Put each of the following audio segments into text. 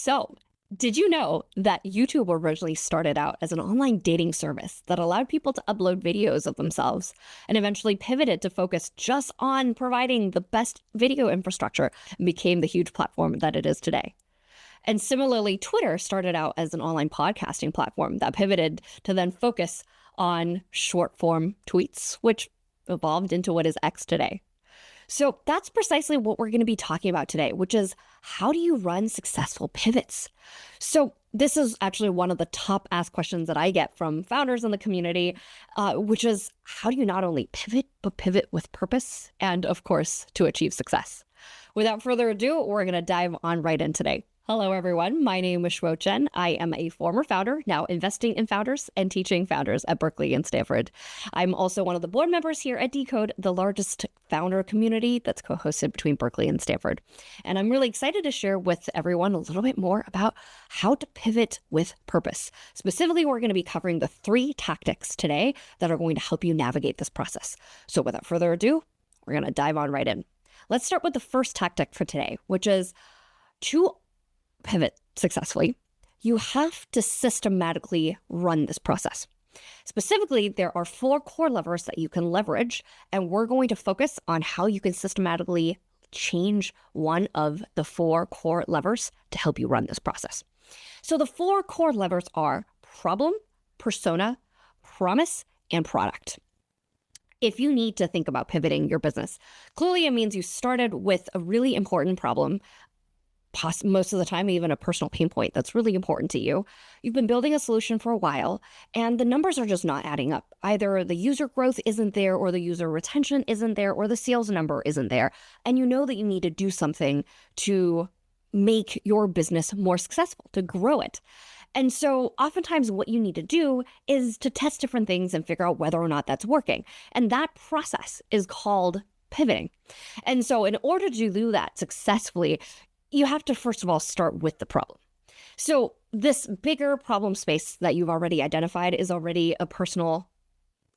So, did you know that YouTube originally started out as an online dating service that allowed people to upload videos of themselves and eventually pivoted to focus just on providing the best video infrastructure and became the huge platform that it is today? And similarly, Twitter started out as an online podcasting platform that pivoted to then focus on short form tweets, which evolved into what is X today. So that's precisely what we're going to be talking about today, which is how do you run successful pivots? So this is actually one of the top asked questions that I get from founders in the community, which is how do you not only pivot, but pivot with purpose and, of course, to achieve success? Without further ado, we're going to dive on right in today. Hello, everyone. My name is Shuo Chen. I am a former founder, now investing in founders and teaching founders at Berkeley and Stanford. I'm also one of the board members here at Decode, the largest founder community that's co-hosted between Berkeley and Stanford. And I'm really excited to share with everyone a little bit more about how to pivot with purpose. Specifically, we're going to be covering the 3 tactics today that are going to help you navigate this process. So without further ado, we're going to dive on right in. Let's start with the first tactic for today, which is to pivot successfully, you have to systematically run this process. Specifically, there are 4 core levers that you can leverage, and we're going to focus on how you can systematically change one of the 4 core levers to help you run this process. So the 4 core levers are problem, persona, promise, and product. If you need to think about pivoting your business, clearly it means you started with a really important problem, most of the time, even a personal pain point that's really important to you. You've been building a solution for a while, and the numbers are just not adding up. Either the user growth isn't there, or the user retention isn't there, or the sales number isn't there. And you know that you need to do something to make your business more successful, to grow it. And so oftentimes what you need to do is to test different things and figure out whether or not that's working. And that process is called pivoting. And so in order to do that successfully, you have to, first of all, start with the problem. So this bigger problem space that you've already identified is already a personal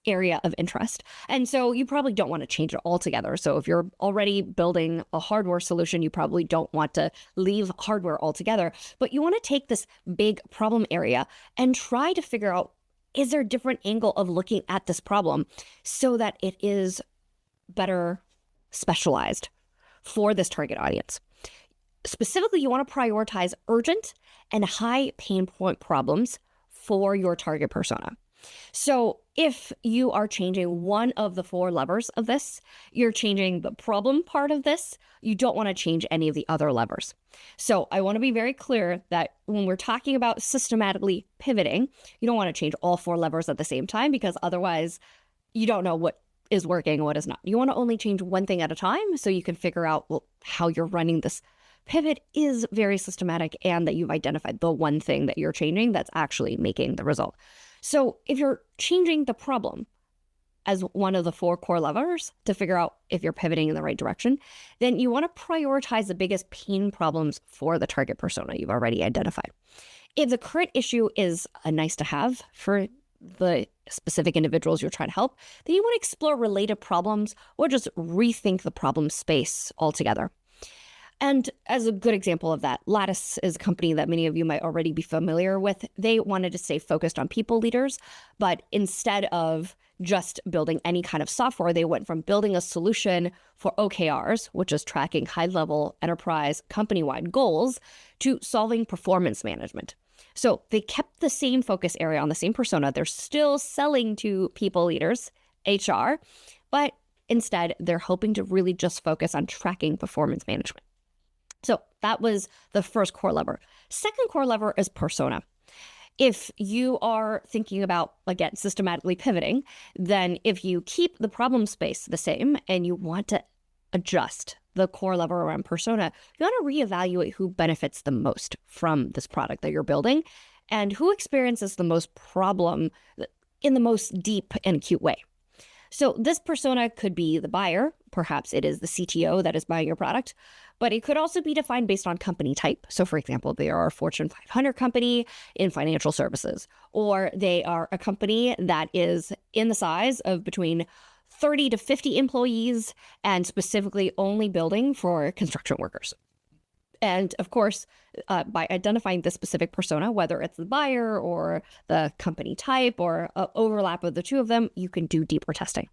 area of interest. And so you probably don't want to change it altogether. So if you're already building a hardware solution, you probably don't want to leave hardware altogether, but you want to take this big problem area and try to figure out, is there a different angle of looking at this problem so that it is better specialized for this target audience? Specifically, you want to prioritize urgent and high pain point problems for your target persona. So if you are changing one of the 4 levers of this, you're changing the problem part of this, you don't want to change any of the other levers. So I want to be very clear that when we're talking about systematically pivoting, you don't want to change all 4 levers at the same time, because otherwise you don't know what is working and what is not. You want to only change one thing at a time so you can figure out, well, how you're running this pivot is very systematic and that you've identified the one thing that you're changing that's actually making the result. So if you're changing the problem as one of the 4 core levers to figure out if you're pivoting in the right direction, then you want to prioritize the biggest pain problems for the target persona you've already identified. If the current issue is a nice to have for the specific individuals you're trying to help, then you want to explore related problems or just rethink the problem space altogether. And as a good example of that, Lattice is a company that many of you might already be familiar with. They wanted to stay focused on people leaders, but instead of just building any kind of software, they went from building a solution for OKRs, which is tracking high-level enterprise company-wide goals, to solving performance management. So they kept the same focus area on the same persona. They're still selling to people leaders, HR, but instead they're hoping to really just focus on tracking performance management. So that was the first core lever. Second core lever is persona. If you are thinking about, again, systematically pivoting, then if you keep the problem space the same and you want to adjust the core lever around persona, you want to reevaluate who benefits the most from this product that you're building and who experiences the most problem in the most deep and acute way. So this persona could be the buyer. Perhaps it is the CTO that is buying your product, but it could also be defined based on company type. So for example, they are a Fortune 500 company in financial services, or they are a company that is in the size of between 30 to 50 employees and specifically only building for construction workers. And of course, by identifying the specific persona, whether it's the buyer or the company type or overlap of the two of them, you can do deeper testing.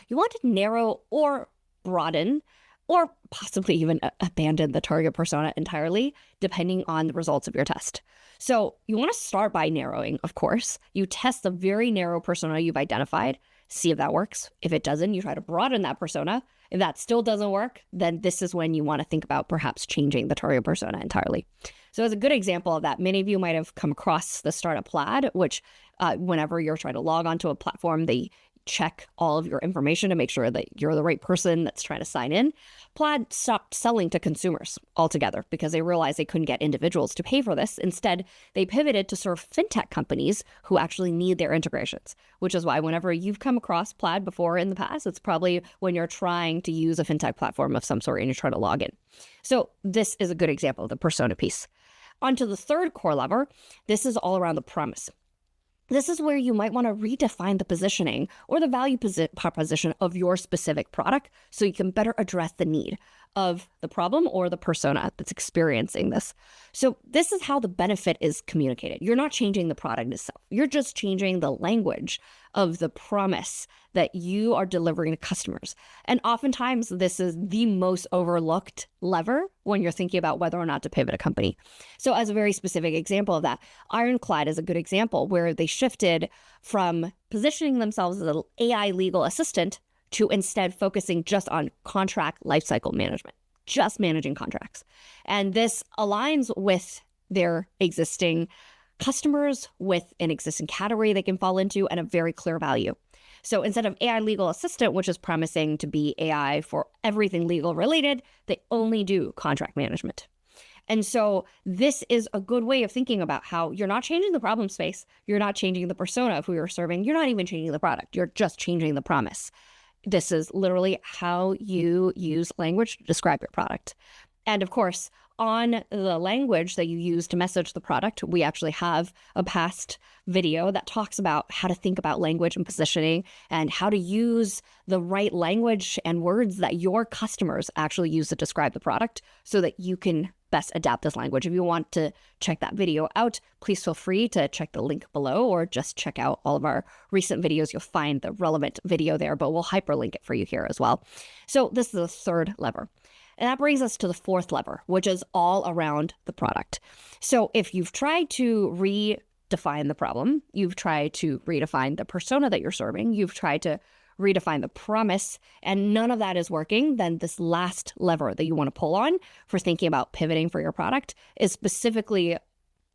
You want to narrow or broaden or possibly even abandon the target persona entirely, depending on the results of your test. So you want to start by narrowing, of course. You test the very narrow persona you've identified, see if that works. If it doesn't, you try to broaden that persona. If that still doesn't work, then this is when you want to think about perhaps changing the target persona entirely. So as a good example of that, many of you might have come across the startup Plaid, which whenever you're trying to log onto a platform, they check all of your information to make sure that you're the right person that's trying to sign in. Plaid stopped selling to consumers altogether because they realized they couldn't get individuals to pay for this. Instead, they pivoted to serve fintech companies who actually need their integrations, which is why whenever you've come across Plaid before in the past, it's probably when you're trying to use a fintech platform of some sort and you're trying to log in. So this is a good example of the persona piece. Onto the third core lever, this is all around the promise. This is where you might want to redefine the positioning or the value proposition of your specific product so you can better address the need of the problem or the persona that's experiencing this. So this is how the benefit is communicated. You're not changing the product itself. You're just changing the language of the promise that you are delivering to customers. And oftentimes this is the most overlooked lever when you're thinking about whether or not to pivot a company. So as a very specific example of that, Ironclad is a good example where they shifted from positioning themselves as an AI legal assistant to instead focusing just on contract lifecycle management, just managing contracts. And this aligns with their existing customers, with an existing category they can fall into, and a very clear value. So instead of AI legal assistant, which is promising to be AI for everything legal related, they only do contract management. And so this is a good way of thinking about how you're not changing the problem space, you're not changing the persona of who you're serving, you're not even changing the product, you're just changing the promise. This is literally how you use language to describe your product. And of course, on the language that you use to message the product, we actually have a past video that talks about how to think about language and positioning and how to use the right language and words that your customers actually use to describe the product so that you can best adapt this language. If you want to check that video out, please feel free to check the link below or just check out all of our recent videos. You'll find the relevant video there, but we'll hyperlink it for you here as well. So this is the third lever. And that brings us to the fourth lever, which is all around the product. So if you've tried to redefine the problem, you've tried to redefine the persona that you're serving, you've tried to redefine the promise, and none of that is working, then this last lever that you want to pull on for thinking about pivoting for your product is specifically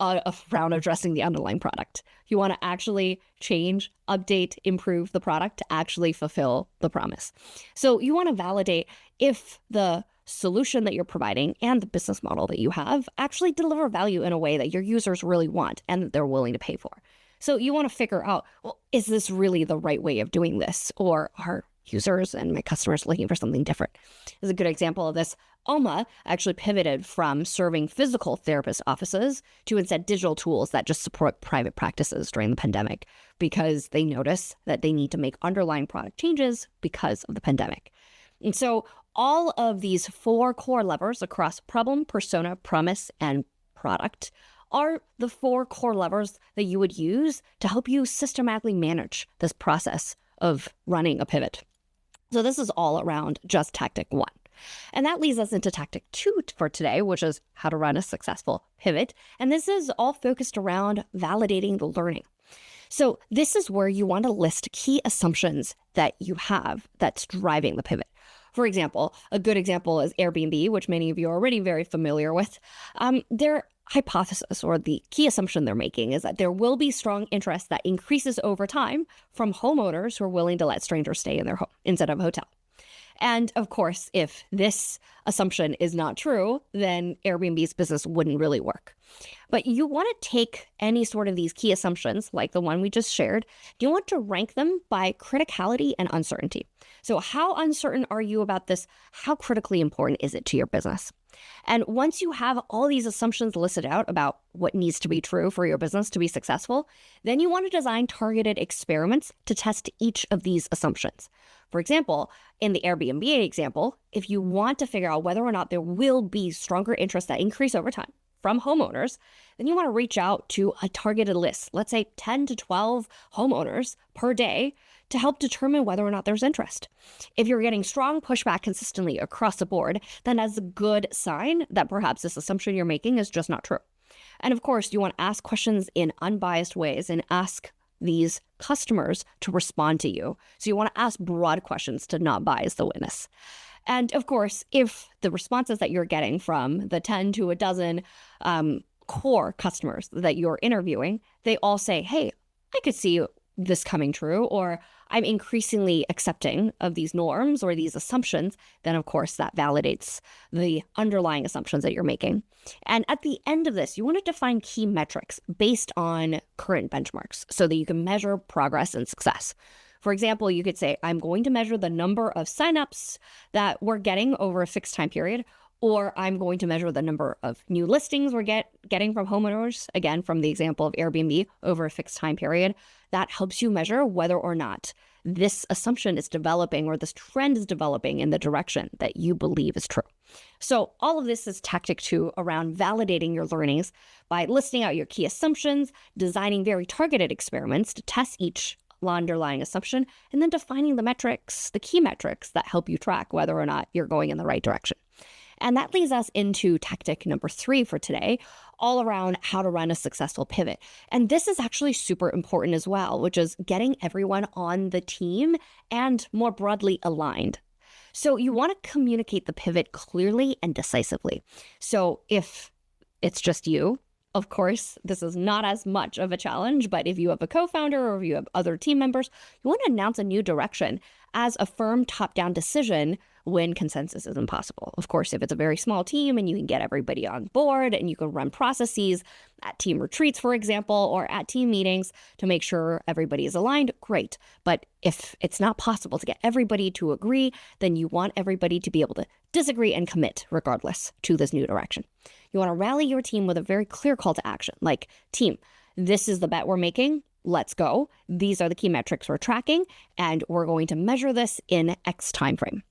around addressing the underlying product. You want to actually change, update, improve the product to actually fulfill the promise. So you want to validate if the solution that you're providing and the business model that you have actually deliver value in a way that your users really want and that they're willing to pay for. So you want to figure out, well, is this really the right way of doing this? Or are users and my customers looking for something different? As a good example of this, Alma actually pivoted from serving physical therapist offices to instead digital tools that just support private practices during the pandemic because they notice that they need to make underlying product changes because of the pandemic. And so all of these four core levers across problem, persona, promise, and product are the four core levers that you would use to help you systematically manage this process of running a pivot. So this is all around just tactic one. And that leads us into tactic two for today, which is how to run a successful pivot. And this is all focused around validating the learning. So this is where you want to list key assumptions that you have that's driving the pivot. For example, a good example is Airbnb, which many of you are already very familiar with. Their hypothesis or the key assumption they're making is that there will be strong interest that increases over time from homeowners who are willing to let strangers stay in their home instead of a hotel. And of course, if this assumption is not true, then Airbnb's business wouldn't really work. But you want to take any sort of these key assumptions, like the one we just shared, you want to rank them by criticality and uncertainty. So how uncertain are you about this? How critically important is it to your business? And once you have all these assumptions listed out about what needs to be true for your business to be successful, then you want to design targeted experiments to test each of these assumptions. For example, in the Airbnb example, if you want to figure out whether or not there will be stronger interest that increase over time from homeowners, then you want to reach out to a targeted list, let's say 10 to 12 homeowners per day, to help determine whether or not there's interest. If you're getting strong pushback consistently across the board, then that's a good sign that perhaps this assumption you're making is just not true. And of course, you want to ask questions in unbiased ways and ask these customers to respond to you. So you want to ask broad questions to not bias the witness. And of course, if the responses that you're getting from the 10 to a dozen core customers that you're interviewing, they all say, hey, I could see this coming true, or I'm increasingly accepting of these norms or these assumptions, then of course that validates the underlying assumptions that you're making. And at the end of this, you want to define key metrics based on current benchmarks so that you can measure progress and success. For example, you could say, I'm going to measure the number of signups that we're getting over a fixed time period, or I'm going to measure the number of new listings we're getting from homeowners, again, from the example of Airbnb, over a fixed time period. That helps you measure whether or not this assumption is developing or this trend is developing in the direction that you believe is true. So all of this is tactic 2 around validating your learnings by listing out your key assumptions, designing very targeted experiments to test each underlying assumption, and then defining the metrics, the key metrics that help you track whether or not you're going in the right direction. And that leads us into tactic number 3 for today, all around how to run a successful pivot. And this is actually super important as well, which is getting everyone on the team and more broadly aligned. So you want to communicate the pivot clearly and decisively. So if it's just you, of course, this is not as much of a challenge, but if you have a co-founder or if you have other team members, you want to announce a new direction as a firm top-down decision when consensus is impossible. Of course, if it's a very small team and you can get everybody on board and you can run processes at team retreats, for example, or at team meetings to make sure everybody is aligned, great. But if it's not possible to get everybody to agree, then you want everybody to be able to disagree and commit regardless to this new direction. You want to rally your team with a very clear call to action, like, team, this is the bet we're making. Let's go. These are the key metrics we're tracking, and we're going to measure this in X timeframe.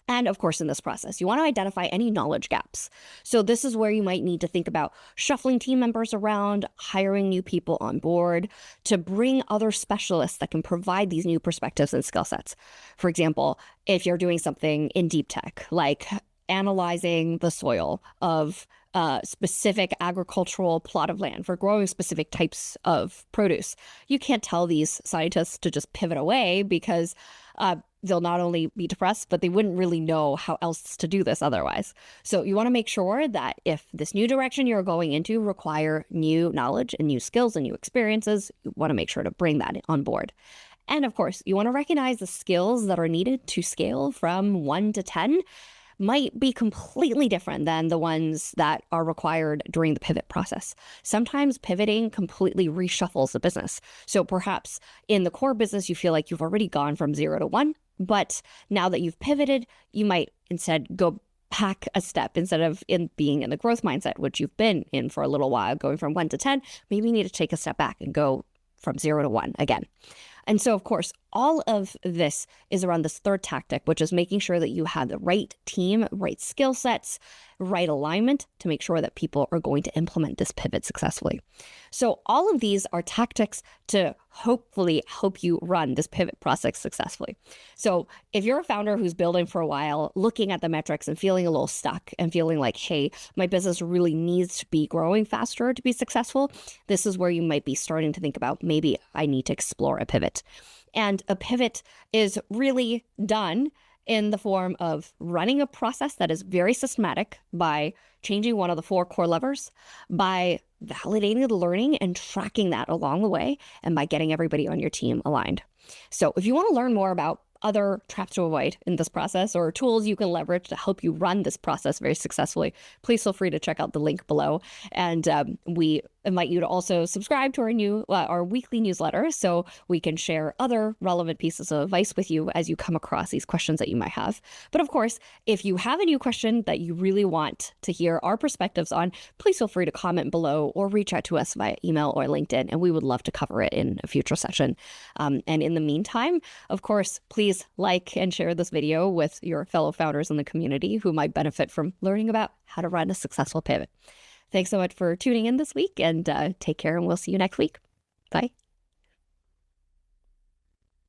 And of course, in this process, you want to identify any knowledge gaps. So this is where you might need to think about shuffling team members around, hiring new people on board to bring other specialists that can provide these new perspectives and skill sets. For example, if you're doing something in deep tech, like analyzing the soil of a specific agricultural plot of land for growing specific types of produce, you can't tell these scientists to just pivot away because they'll not only be depressed, but they wouldn't really know how else to do this otherwise. So you want to make sure that if this new direction you're going into require new knowledge and new skills and new experiences, you want to make sure to bring that on board. And of course, you want to recognize the skills that are needed to scale from 1 to 10 might be completely different than the ones that are required during the pivot process. Sometimes pivoting completely reshuffles the business. So perhaps in the core business, you feel like you've already gone from 0 to 1, but now that you've pivoted, you might instead go back a step. Instead of being in the growth mindset, which you've been in for a little while, going from 1 to 10, maybe you need to take a step back and go from 0 to 1 again. And so, of course, all of this is around this third tactic, which is making sure that you have the right team, right skill sets, right alignment to make sure that people are going to implement this pivot successfully. So all of these are tactics to hopefully help you run this pivot process successfully. So if you're a founder who's building for a while, looking at the metrics and feeling a little stuck and feeling like, hey, my business really needs to be growing faster to be successful, this is where you might be starting to think about, maybe I need to explore a pivot. And a pivot is really done in the form of running a process that is very systematic by changing one of the 4 core levers, by validating the learning and tracking that along the way, and by getting everybody on your team aligned. So if you want to learn more about other traps to avoid in this process or tools you can leverage to help you run this process very successfully, please feel free to check out the link below. And we invite you to also subscribe to our weekly newsletter so we can share other relevant pieces of advice with you as you come across these questions that you might have. But of course, if you have a new question that you really want to hear our perspectives on, please feel free to comment below or reach out to us via email or LinkedIn, and we would love to cover it in a future session. And in the meantime, of course, please like and share this video with your fellow founders in the community who might benefit from learning about how to run a successful pivot. Thanks so much for tuning in this week, and take care, and we'll see you next week. Bye.